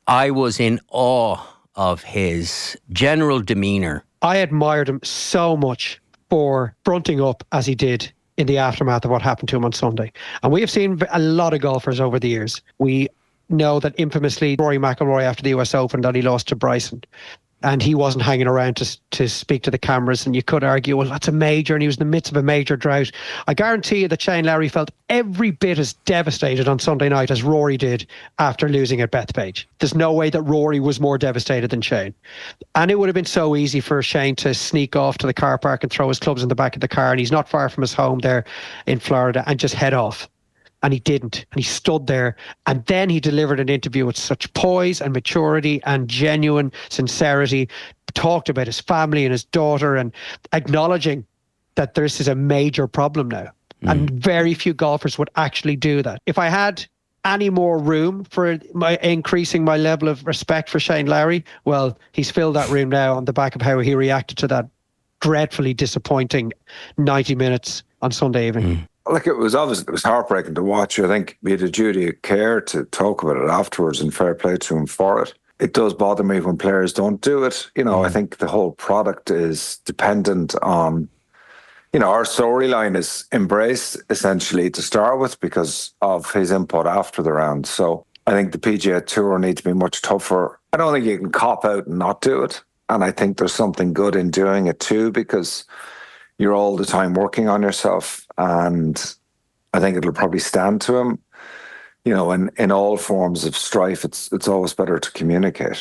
I was in awe of his general demeanour. I admired him so much for fronting up as he did in the aftermath of what happened to him on Sunday. And we have seen a lot of golfers over the years. We know that infamously Rory McIlroy after the US Open that he lost to Bryson. And he wasn't hanging around to speak to the cameras. And you could argue, well, that's a major, and he was in the midst of a major drought. I guarantee you that Shane Lowry felt every bit as devastated on Sunday night as Rory did after losing at Bethpage. There's no way that Rory was more devastated than Shane. And it would have been so easy for Shane to sneak off to the car park and throw his clubs in the back of the car. And he's not far from his home there in Florida, and just head off. And he didn't. And he stood there. And then he delivered an interview with such poise and maturity and genuine sincerity, talked about his family and his daughter and acknowledging that this is a major problem now. And very few golfers would actually do that. If I had any more room for increasing my level of respect for Shane Lowry, well, he's filled that room now on the back of how he reacted to that dreadfully disappointing 90 minutes on Sunday evening. Like, it was heartbreaking to watch. I think we had a duty of care to talk about it afterwards, and fair play to him for it. It does bother me when players don't do it. I think the whole product is dependent on, our storyline is embraced essentially to start with because of his input after the round. So I think the PGA Tour needs to be much tougher. I don't think you can cop out and not do it. And I think there's something good in doing it too, because you're all the time working on yourself, and I think it'll probably stand to him. In all forms of strife, it's always better to communicate.